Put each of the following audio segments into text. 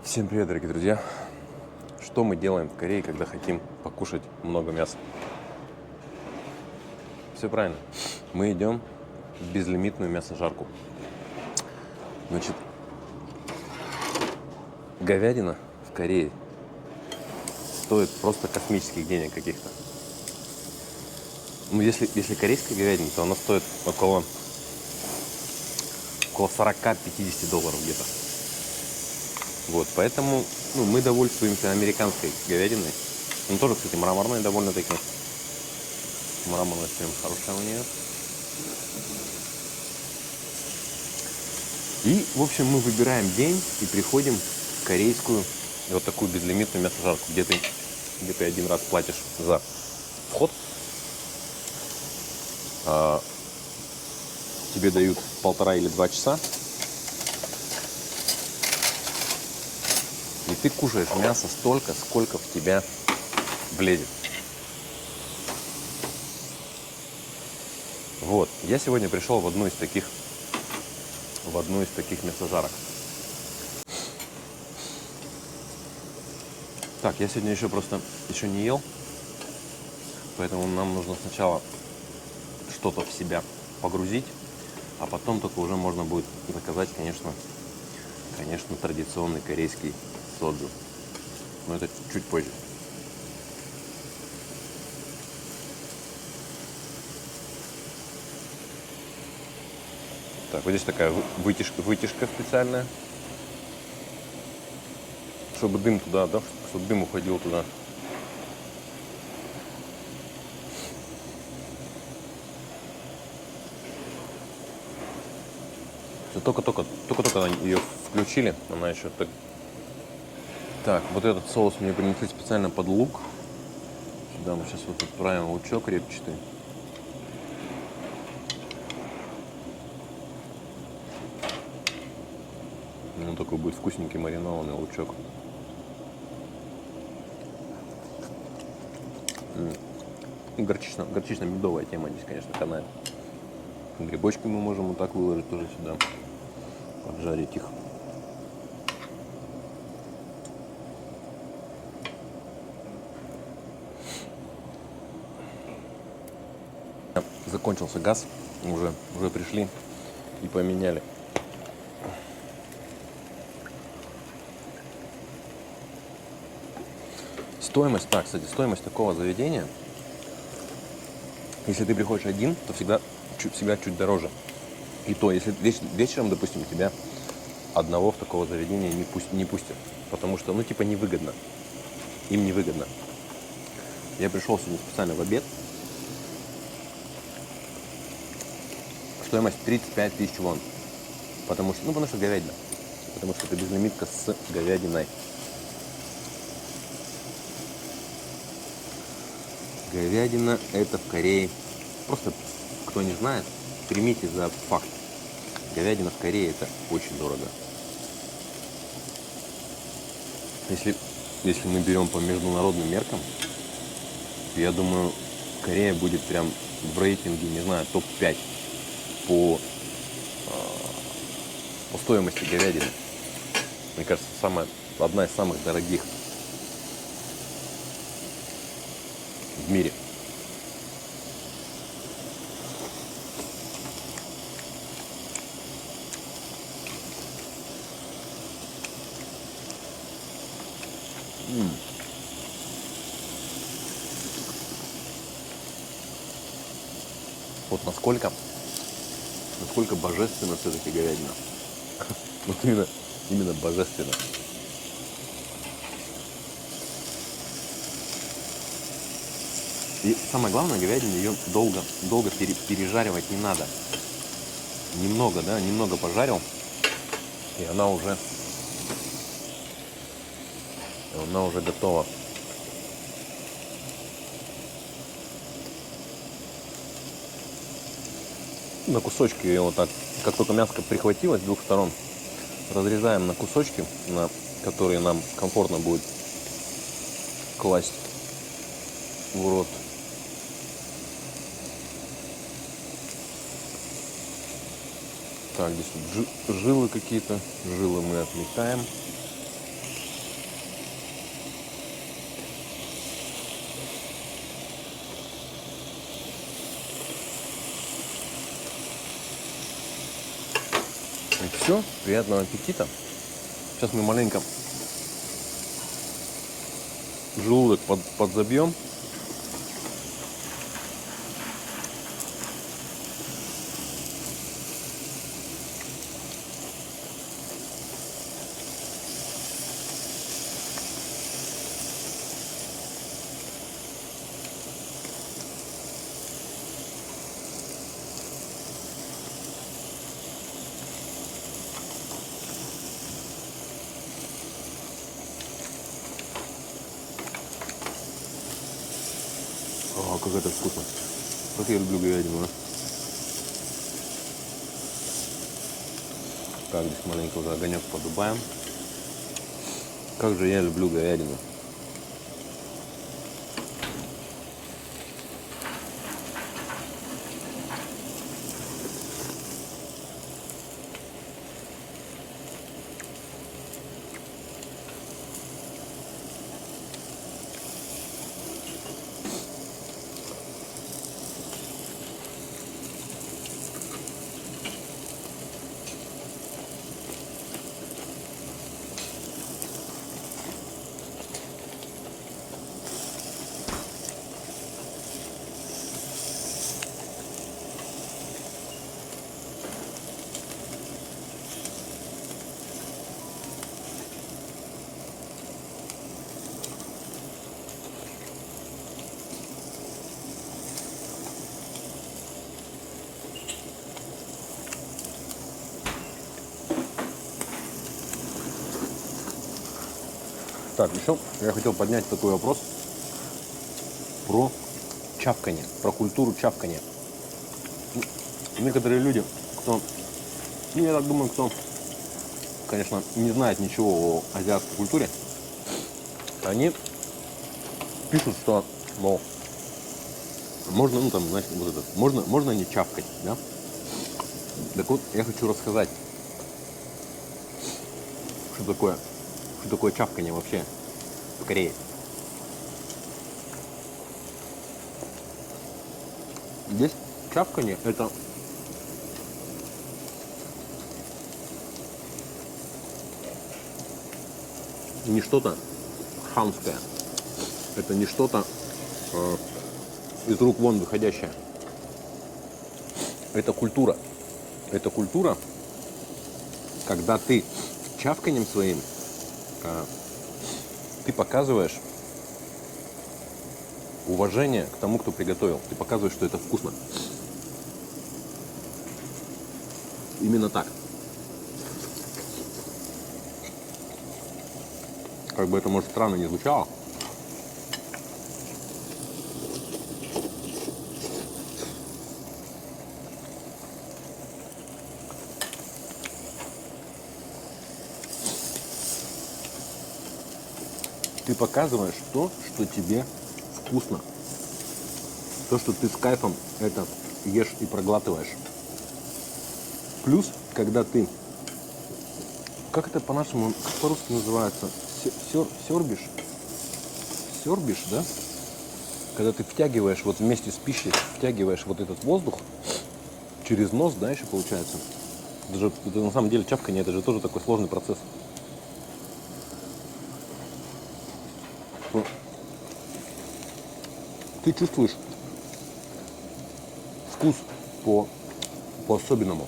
Всем привет, дорогие друзья! Что мы делаем в Корее, когда хотим покушать много мяса? Все правильно. Мы идем в безлимитную мясожарку. Значит, говядина в Корее стоит просто космических денег каких-то. Ну, если корейская говядина, то она стоит около 40-50 долларов где-то. Вот, поэтому мы довольствуемся американской говядиной. Ну, тоже, кстати, мраморная довольно-таки. Мраморность прям хорошая у нее. И, в общем, мы выбираем день и приходим в корейскую вот такую безлимитную мясожарку, где ты один раз платишь за вход, тебе дают 1,5 или 2 часа, и ты кушаешь мясо столько, сколько в тебя влезет. Вот, я сегодня пришел в одну из таких мясожарок. Так, я сегодня еще не ел, поэтому нам нужно сначала что-то в себя погрузить, а потом только уже можно будет заказать, конечно, традиционный корейский соджу. Но это чуть позже. Так, вот здесь такая вытяжка специальная, чтобы дым туда, да, чтобы дым уходил туда. Только ее включили, она еще так. Так, вот этот соус мне принесли специально под лук. Сюда мы сейчас вот отправим лучок репчатый. Ну, такой будет вкусненький маринованный лучок. Горчично-медовая тема здесь, конечно, канает. Грибочки мы можем вот так выложить тоже сюда. Поджарить их. Закончился газ, уже пришли и поменяли. Стоимость такого заведения, если ты приходишь один, то всегда чуть дороже. И то, если вечером, допустим, тебя одного в такого заведения не пустят, потому что, невыгодно. Им невыгодно. Я пришел сегодня специально в обед. Стоимость 35 тысяч вон. Потому что говядина. Потому что это безлимитка с говядиной. Говядина это в Корее. Просто, кто не знает, примите за факт. Говядина в Корее это очень дорого. Если мы берем по международным меркам, я думаю, Корея будет прям в рейтинге, не знаю, топ-5 по стоимости говядины. Мне кажется, одна из самых дорогих в мире. Вот насколько божественно все-таки говядина. Вот именно божественно. И самое главное, говядину ее долго пережаривать не надо. Немного пожарил, и она уже готова. На кусочки ее вот так, как только мяско прихватилось с двух сторон, разрезаем на кусочки, на которые нам комфортно будет класть в рот. Так, здесь вот жилы какие-то. Жилы мы отметаем. все, приятного аппетита. Сейчас мы маленько желудок подзабьем. О, как это вкусно. Как я люблю говядину, а. Так, здесь маленько уже огонек подубаем. Как же я люблю говядину. Так, еще я хотел поднять такой вопрос про чавканье, про культуру чавканья. Некоторые люди, кто, я так думаю, кто, конечно, не знает ничего о азиатской культуре, они пишут, что, мол, можно, ну там, значит, вот это, можно не чавкать, да? Так вот, я хочу рассказать, что такое чавканье вообще в Корее. Здесь чавканье это не что-то хамское, это не что-то из рук вон выходящее. Это культура. Это культура, когда ты чавканьем своим ты показываешь уважение к тому, кто приготовил. Ты показываешь, что это вкусно. Именно так. Как бы это, может, странно не звучало. Ты показываешь то, что тебе вкусно. То, что ты с кайфом это ешь и проглатываешь. Плюс, когда ты... Как это по-нашему, как по-русски называется? Сербишь? Сербишь, да? Когда ты втягиваешь, вот вместе с пищей, втягиваешь вот этот воздух через нос, да, еще получается. Это на самом деле чавканье, это же тоже такой сложный процесс. Ты чувствуешь вкус по-особенному.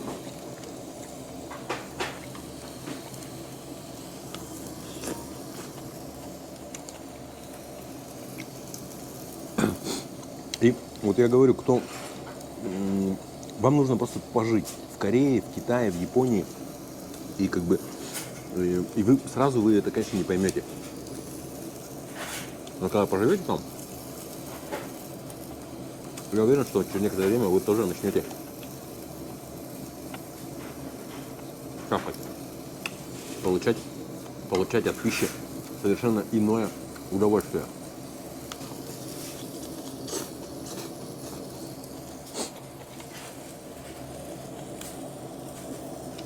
И вот я говорю, кто вам нужно просто пожить в Корее, в Китае, в Японии, и как бы и вы сразу это, конечно, не поймете. Но когда поживете там, я уверен, что через некоторое время вы тоже начнете капать, получать от пищи совершенно иное удовольствие.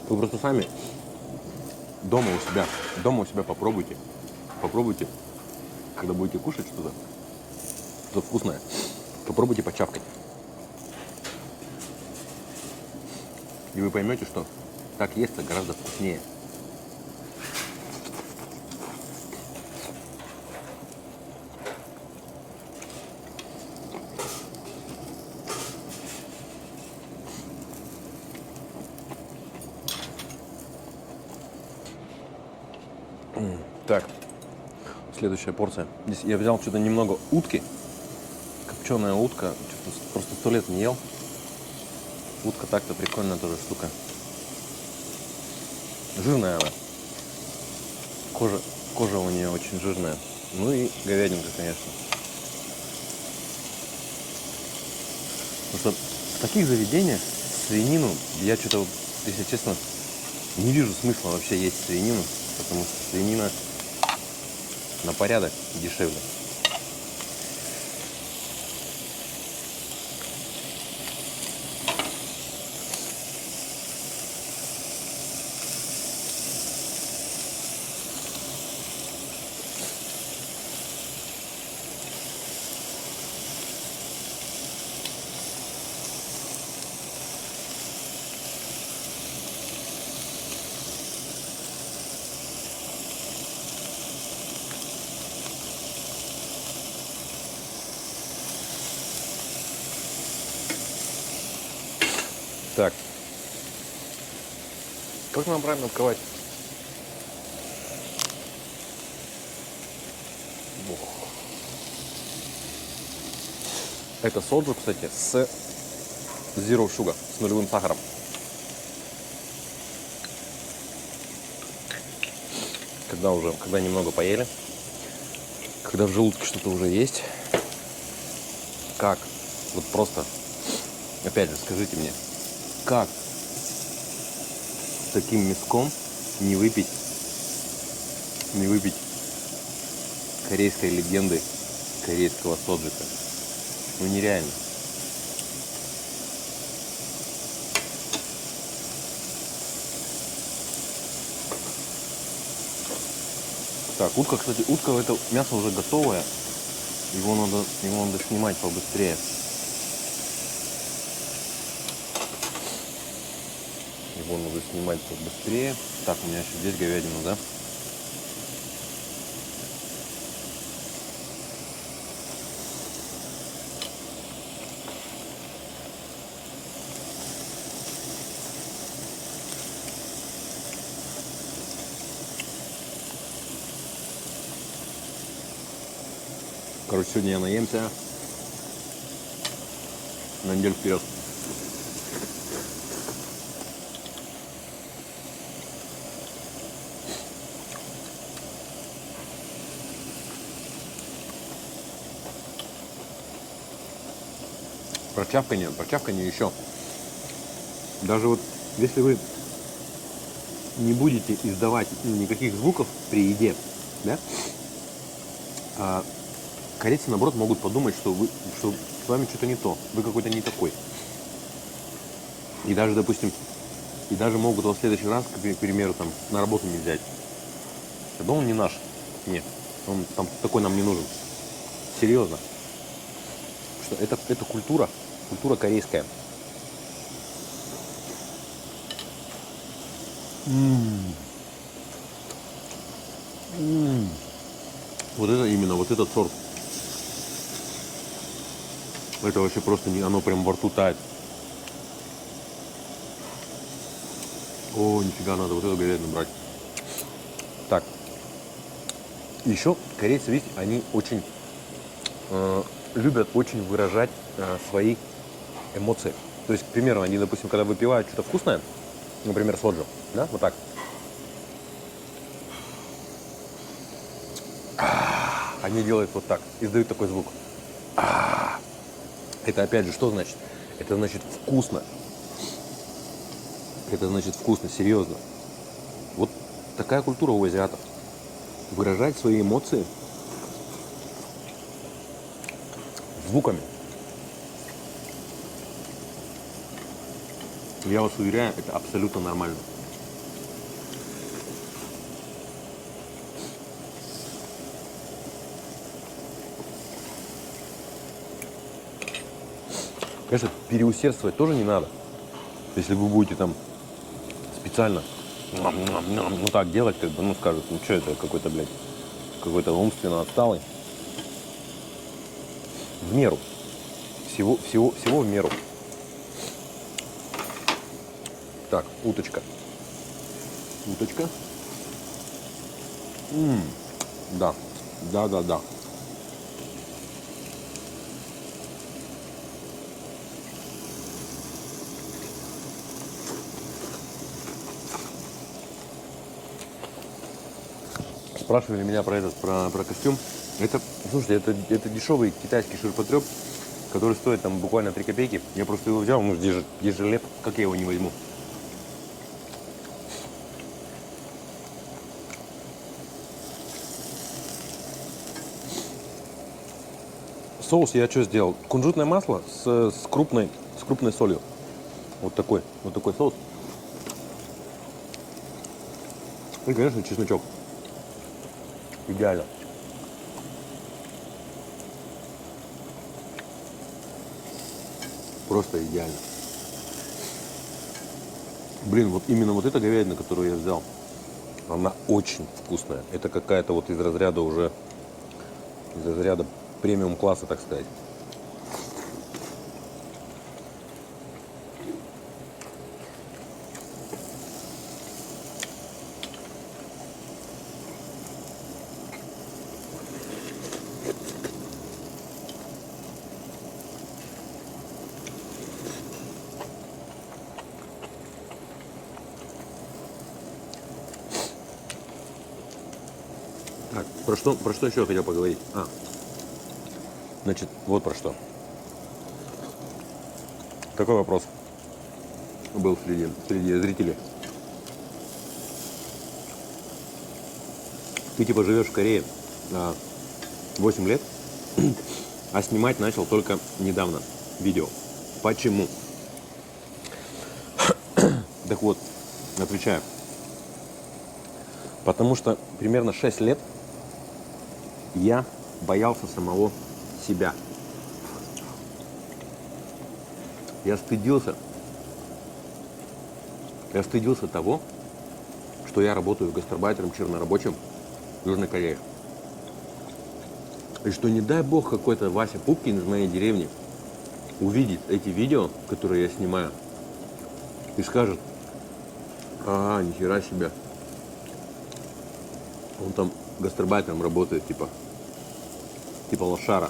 Вы просто сами дома у себя попробуйте, когда будете кушать что-то вкусное, попробуйте почавкать. И вы поймете, что так естся гораздо вкуснее. Так, следующая порция. Здесь я взял что-то немного утки. Копченая утка. Просто 100 лет не ел. Утка так-то прикольная тоже штука. Жирная она. Кожа у нее очень жирная. Ну и говядинка, конечно. Потому что в таких заведениях свинину я что-то, если честно, не вижу смысла вообще есть свинину. Потому что свинина на порядок дешевле. Так. Как нам правильно открывать? Это соджу, кстати, с Zero Sugar, с нулевым сахаром. Когда немного поели, когда в желудке что-то уже есть, как? Вот просто, опять же, скажите мне, как с таким мяском не выпить корейской легенды, корейского соджика? Ну нереально. Так, утка, кстати, это мясо уже готовое. Его надо снимать побыстрее. Его надо снимать побыстрее. Так, у меня еще здесь говядина, да? Короче, сегодня я наемся на неделю вперед. Про чавканье еще. Даже вот если вы не будете издавать никаких звуков при еде, да, корейцы, наоборот, могут подумать, что с вами что-то не то, вы какой-то не такой. И даже, допустим, могут вас в следующий раз, к примеру, там, на работу не взять. Тогда он не наш. Нет, он там такой нам не нужен. Серьезно. Что это культура корейская. Вот это именно, вот этот сорт. Это вообще просто не, оно прям во рту тает. О, нифига, надо вот эту говядину брать. Так. Еще корейцы, видите, они очень любят очень выражать свои эмоции. То есть, к примеру, они, допустим, когда выпивают что-то вкусное, например, соджу, да, вот так. Они делают вот так, издают такой звук. Это опять же что значит? Это значит вкусно. Это значит вкусно, серьезно. Вот такая культура у азиатов. Выражать свои эмоции звуками. Я вас уверяю, это абсолютно нормально. Конечно, переусердствовать тоже не надо. Если вы будете там специально ну так делать, как бы, ну скажут, ну что это какой-то, блядь, какой-то умственно отсталый. В меру. Всего в меру. Так, уточка. Уточка. Да. Да. Спрашивали меня про этот, про костюм. Это, слушайте, это дешевый китайский ширпотреб, который стоит там буквально 3 копейки. Я просто его взял, ну здесь же леп, как я его не возьму? Соус я что сделал? Кунжутное масло с крупной солью. Вот такой соус. И, конечно, чесночок. Идеально. Просто идеально. Блин, вот именно вот эта говядина, которую я взял, она очень вкусная. Это какая-то вот из разряда премиум класса, так сказать. Так, про что еще хотел поговорить? Значит, вот про что. Такой вопрос был среди зрителей. Ты типа живешь в Корее 8 лет, а снимать начал только недавно видео. Почему? Так вот, отвечаю. Потому что примерно 6 лет я боялся самого себя. Я стыдился того, что я работаю гастарбайтером, чернорабочим в Южной Корее. И что, не дай бог, какой-то Вася Пупкин из моей деревни увидит эти видео, которые я снимаю, и скажет: нихера себе, он там гастарбайтером работает, типа лошара.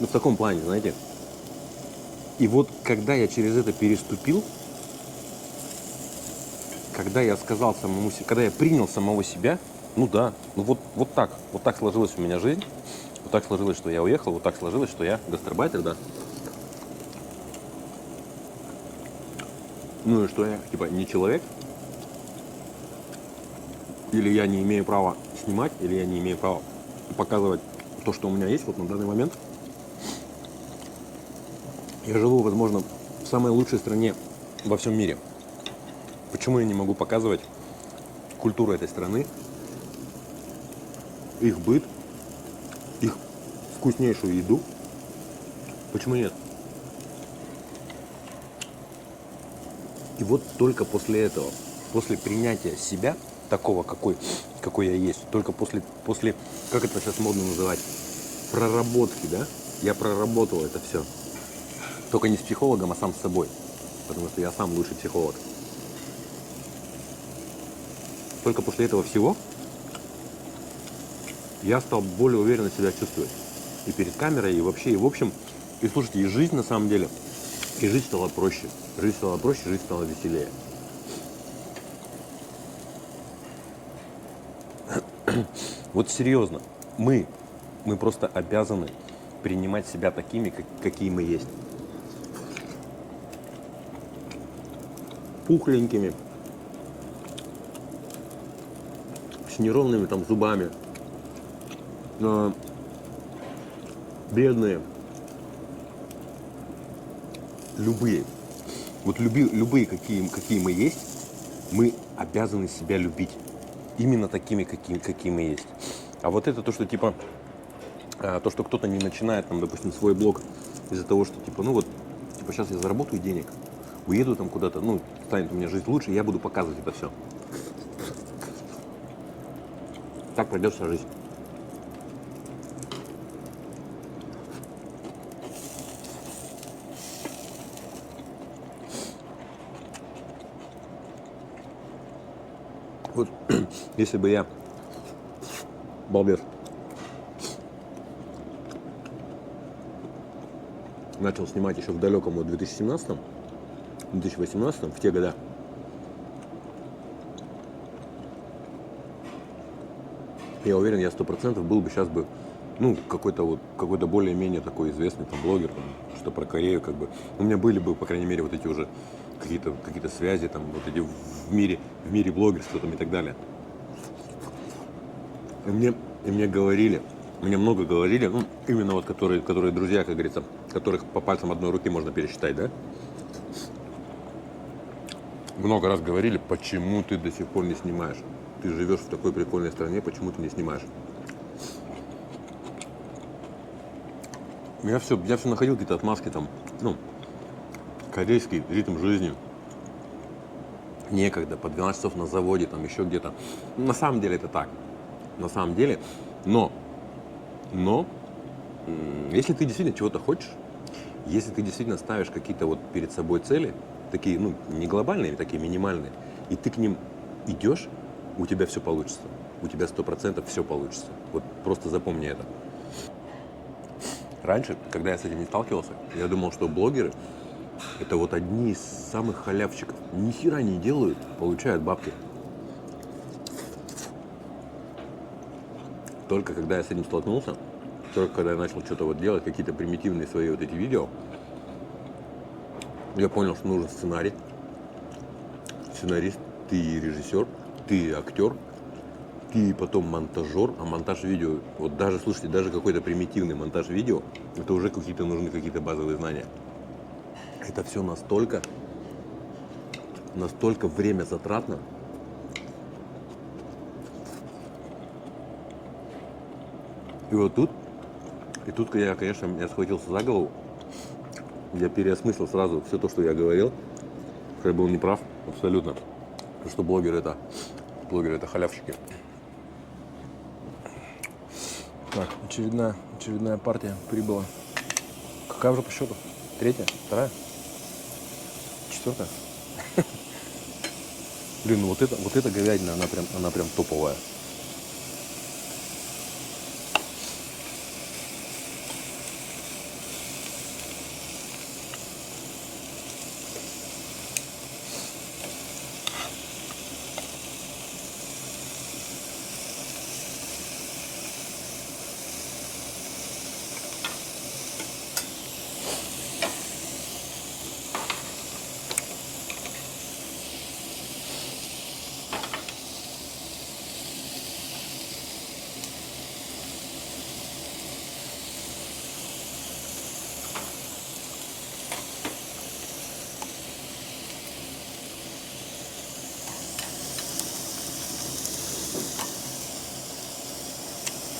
Ну, в таком плане, знаете. И вот, когда я через это переступил, когда я сказал самому себе, когда я принял самого себя, ну да, ну вот так сложилась у меня жизнь, вот так сложилось, что я уехал, вот так сложилось, что я гастарбайтер, да. Ну и что я, типа, не человек, или я не имею права снимать, или я не имею права показывать то, что у меня есть вот на данный момент. Я живу, возможно, в самой лучшей стране во всем мире. Почему я не могу показывать культуру этой страны, их быт, их вкуснейшую еду? Почему нет? И вот только после этого, после принятия себя, такого, какой я есть, только после, как это сейчас модно называть, проработки, да? Я проработал это все. Только не с психологом, а сам с собой. Потому что я сам лучший психолог. Только после этого всего я стал более уверенно себя чувствовать. И перед камерой, и вообще, и в общем. И слушайте, и жизнь на самом деле, и жизнь стала проще. Жизнь стала проще, жизнь стала веселее. Вот серьезно, мы просто обязаны принимать себя такими, какие мы есть. Пухленькими, с неровными там зубами, бедные, любые. Вот любые, какие мы есть, мы обязаны себя любить. Именно такими, какие мы есть. А вот это то, что типа, то, что кто-то не начинает, там, допустим, свой блог из-за того, что типа, ну вот, типа сейчас я заработаю денег, уеду там куда-то, ну, станет у меня жизнь лучше, и я буду показывать это все. Так пройдет вся жизнь. Вот если бы я, балбес, начал снимать еще в далеком 2017-2018, в те года, я уверен, я 100% был бы сейчас бы, ну, какой-то более-менее такой известный там блогер, там, что про Корею, как бы. У меня были бы, по крайней мере, вот эти уже какие-то связи, там, вот эти в мире блогерства там и так далее. И мне говорили, мне много говорили, ну, именно вот которые друзья, как говорится, которых по пальцам одной руки можно пересчитать, да? Много раз говорили, почему ты до сих пор не снимаешь? Ты живешь в такой прикольной стране, почему ты не снимаешь? Я все находил какие-то отмазки там, ну, корейский ритм жизни, некогда, по 12 часов на заводе, там еще где-то. На самом деле это так, на самом деле, но, если ты действительно чего-то хочешь, если ты действительно ставишь какие-то вот перед собой цели, такие, ну, не глобальные, такие минимальные, и ты к ним идешь, у тебя все получится. У тебя 100% все получится. Вот просто запомни это. Раньше, когда я с этим не сталкивался, я думал, что блогеры — это вот одни из самых халявщиков. Ни хера не делают, получают бабки. Только когда я с этим столкнулся, только когда я начал что-то вот делать, какие-то примитивные свои вот эти видео, я понял, что нужен сценарий, сценарист, ты режиссер, ты актер, ты потом монтажер, а монтаж видео, вот даже, слушайте, даже какой-то примитивный монтаж видео, это уже нужны какие-то базовые знания. Это все настолько время затратно. И вот тут я, конечно, я схватился за голову, я переосмыслил сразу все то, что я говорил, что я был неправ абсолютно, что блогеры это халявщики. Так, очередная партия прибыла. Какая уже по счету? Третья? Вторая? Четвертая? Блин, ну вот эта говядина, она прям топовая.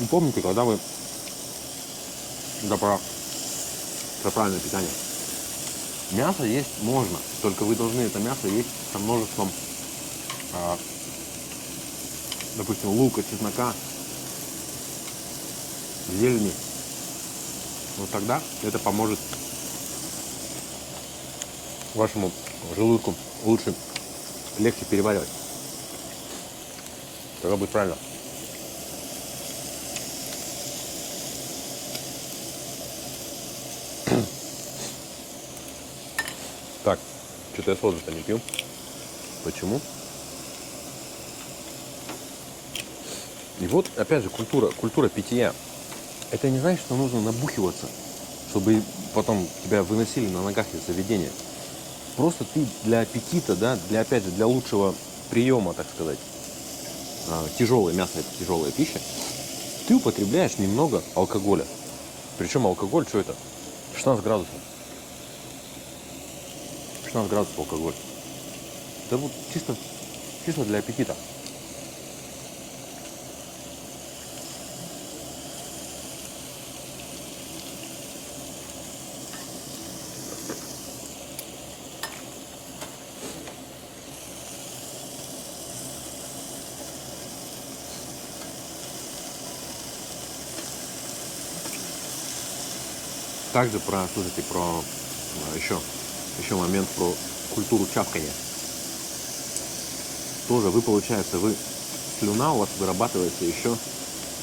Вы помните, когда вы про правильное питание? Мясо есть можно, только вы должны это мясо есть со множеством, допустим, лука, чеснока, зелени. Вот тогда это поможет вашему желудку легче переваривать. Тогда будет правильно. Так, что-то я соду-то не пью. Почему? И вот, опять же, культура питья. Это не значит, что нужно набухиваться, чтобы потом тебя выносили на ногах из заведения. Просто ты для аппетита, да, опять же, для лучшего приема, так сказать, тяжелое мясо — это тяжелая пища, ты употребляешь немного алкоголя. Причем алкоголь, что это? 16 градусов. 16 градусов алкоголь. Это вот чисто для аппетита. Также слушайте, еще момент про культуру чавкания. Тоже получается, слюна у вас вырабатывается еще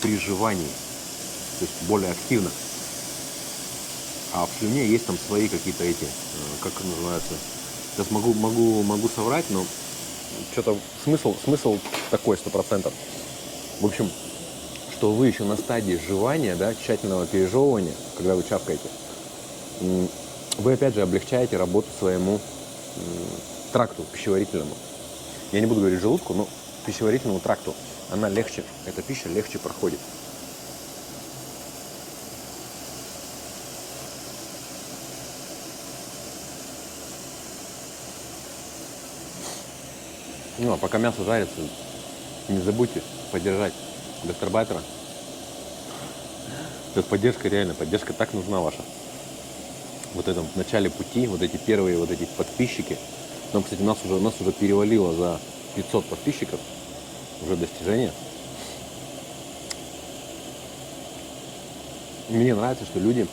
при жевании, то есть более активно. А в слюне есть там свои какие-то как это называется, сейчас могу соврать, но что-то смысл такой 100%. В общем, что вы еще на стадии жевания, да, тщательного пережевывания, когда вы чавкаете, вы опять же облегчаете работу своему тракту пищеварительному. Я не буду говорить желудку, но пищеварительному тракту. Она легче, эта пища легче проходит. Ну, а пока мясо жарится, не забудьте поддержать гастарбайтера. Это поддержка так нужна ваша. Вот этом в начале пути, вот эти первые подписчики. Нам, кстати, нас уже перевалило за 500 подписчиков. Уже достижение. Мне нравится, что люди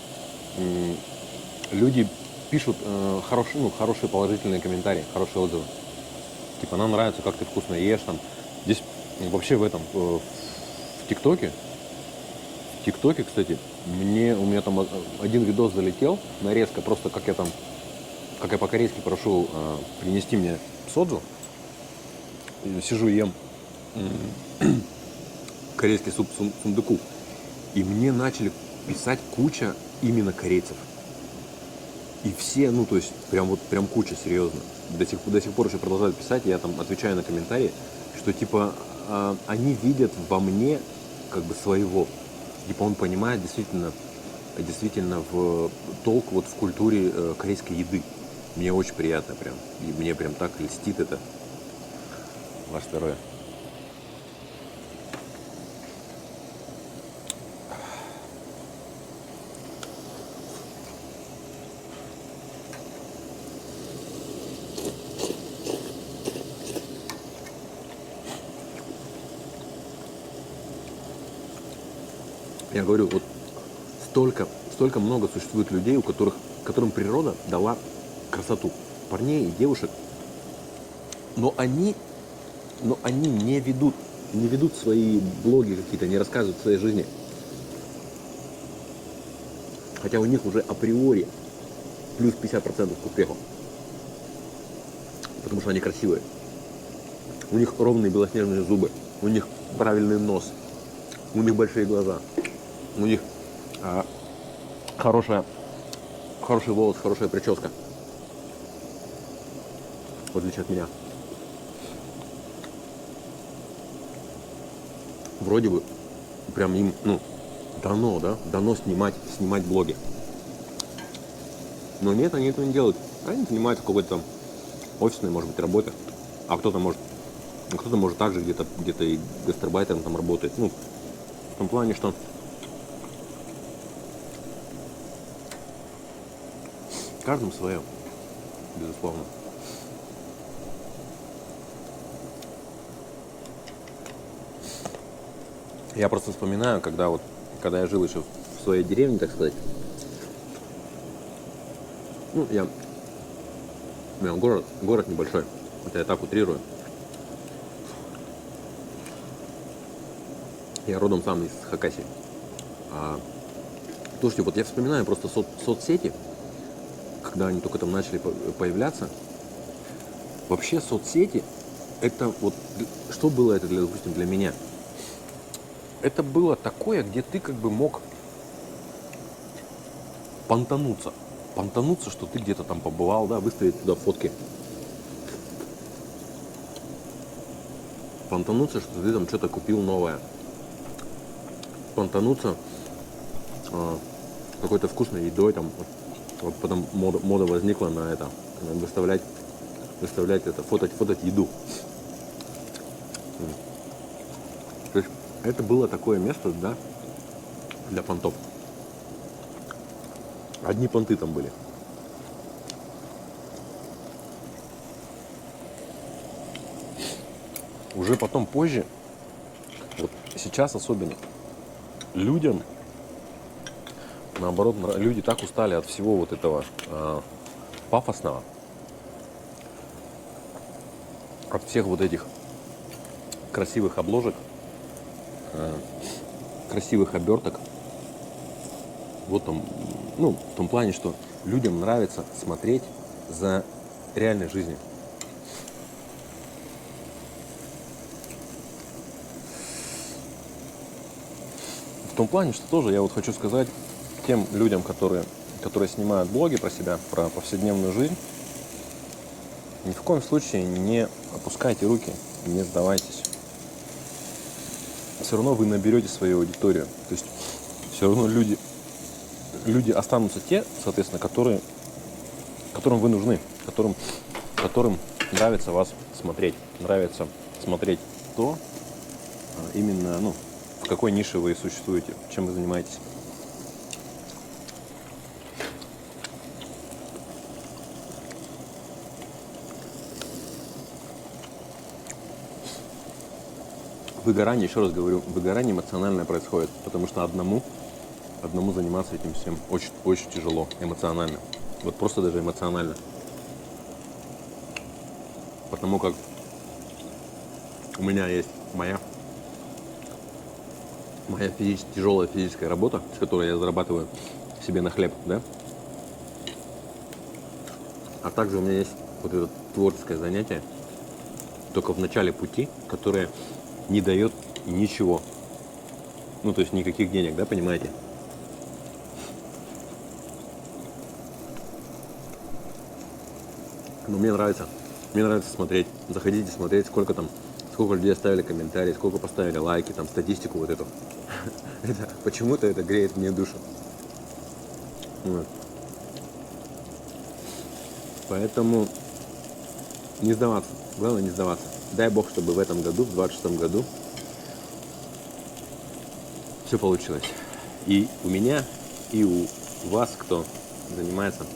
пишут хорошие положительные комментарии, хорошие отзывы. Типа, нам нравится, как ты вкусно ешь там. Здесь вообще в ТикТоке, кстати, у меня там один видос залетел, нарезка, просто как я по-корейски прошу принести мне соджу. Сижу, ем корейский суп сундуку. И мне начали писать куча именно корейцев. И все, то есть, прям куча, серьезно. До сих пор еще продолжают писать, я там отвечаю на комментарии, что, типа, они видят во мне, как бы, своего. Типа, он понимает действительно в толк в культуре корейской еды. Мне очень приятно прям. И мне прям так льстит это. Ваше здоровье. Я говорю, столько много существует людей, которым природа дала красоту. Парней и девушек. Но они не ведут свои блоги какие-то, не рассказывают о своей жизни. Хотя у них уже априори плюс 50% к успеху. Потому что они красивые. У них ровные белоснежные зубы. У них правильный нос. У них большие глаза. У них хороший волос, хорошая прическа. В отличие от меня. Вроде бы прям им, дано снимать блоги. Но нет, они этого не делают. Они снимают какой-то там офисной, может быть, работы. А кто-то может также где-то и гастарбайтером там работает. В том плане, что каждому свое, безусловно. Я просто вспоминаю, когда я жил еще в своей деревне, так сказать. У меня город небольшой. Это я так утрирую. Я родом сам из Хакасии. Слушайте, я вспоминаю просто соцсети, когда они только там начали появляться. Вообще соцсети, это что было это, допустим, для меня? Это было такое, где ты как бы мог понтануться, что ты где-то там побывал, да, выставить туда фотки. Понтануться, что ты там что-то купил новое. Понтануться какой-то вкусной едой, там, потом мода возникла на это, выставлять это, фототь еду. То есть это было такое место, да, для понтов. Одни понты там были. Уже потом позже, сейчас особенно, людям Наоборот, люди так устали от всего вот этого пафосного, от всех вот этих красивых обложек, красивых оберток. Вот там, ну, в том плане, что людям нравится смотреть за реальной жизнью. В том плане, что тоже я вот хочу сказать тем людям, которые снимают блоги про себя, про повседневную жизнь, ни в коем случае не опускайте руки, не сдавайтесь. Все равно вы наберете свою аудиторию. То есть все равно люди останутся те, соответственно, которым вы нужны, которым нравится вас смотреть. Нравится смотреть то, именно, ну, в какой нише вы существуете, чем вы занимаетесь. Выгорание, еще раз говорю, выгорание эмоциональное происходит, потому что одному заниматься этим всем очень, очень тяжело эмоционально. Вот просто даже эмоционально. Потому как у меня есть моя тяжелая физическая работа, с которой я зарабатываю себе на хлеб, да? А также у меня есть вот это творческое занятие, только в начале пути, которое не дает ничего. Ну, то есть никаких денег, да, понимаете? Но мне нравится смотреть. Заходите смотреть, сколько людей оставили комментарии, сколько поставили лайки, там, статистику вот эту. Почему-то это греет мне душу. Вот. Поэтому не сдаваться. Главное не сдаваться. Дай Бог, чтобы в этом году, в 26 году, все получилось. И у меня, и у вас, кто занимается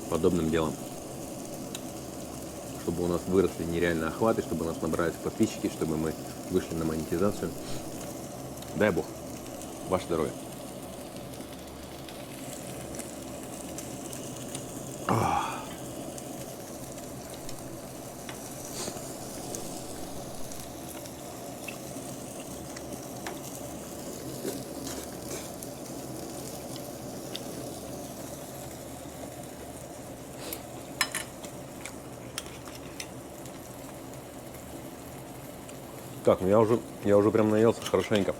подобным делом. Чтобы у нас выросли нереальные охваты, чтобы у нас набрались подписчики, чтобы мы вышли на монетизацию. Дай Бог. Ваше здоровье. Так, ну я уже прям наелся хорошенько.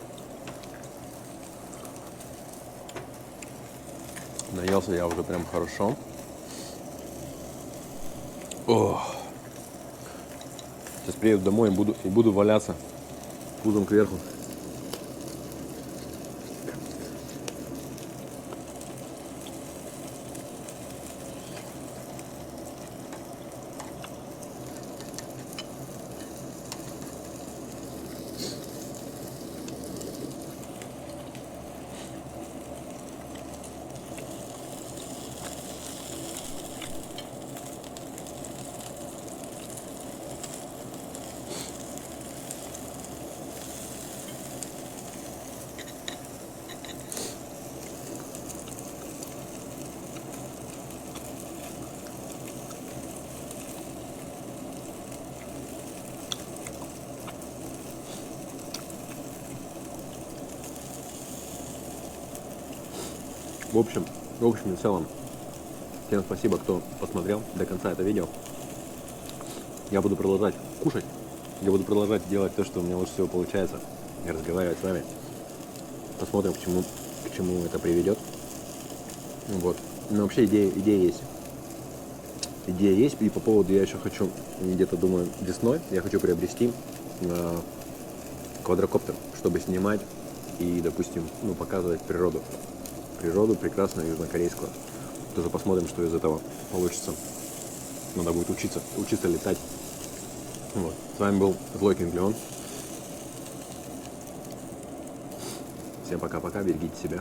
Наелся я уже прям хорошо. Ох. Сейчас приеду домой и буду валяться пузом кверху. В общем и целом, всем спасибо, кто посмотрел до конца это видео. Я буду продолжать кушать, я буду продолжать делать то, что у меня лучше всего получается, и разговаривать с вами. Посмотрим, к чему это приведет. Вот. Но вообще идея есть. Идея есть, и по поводу я еще хочу, где-то думаю, весной, я хочу приобрести квадрокоптер, чтобы снимать и, допустим, показывать природу. Природу прекрасную южнокорейскую. Тоже посмотрим, что из этого получится. Надо будет учиться летать. Вот. С вами был Злой Кинг Леон. Всем пока-пока, берегите себя.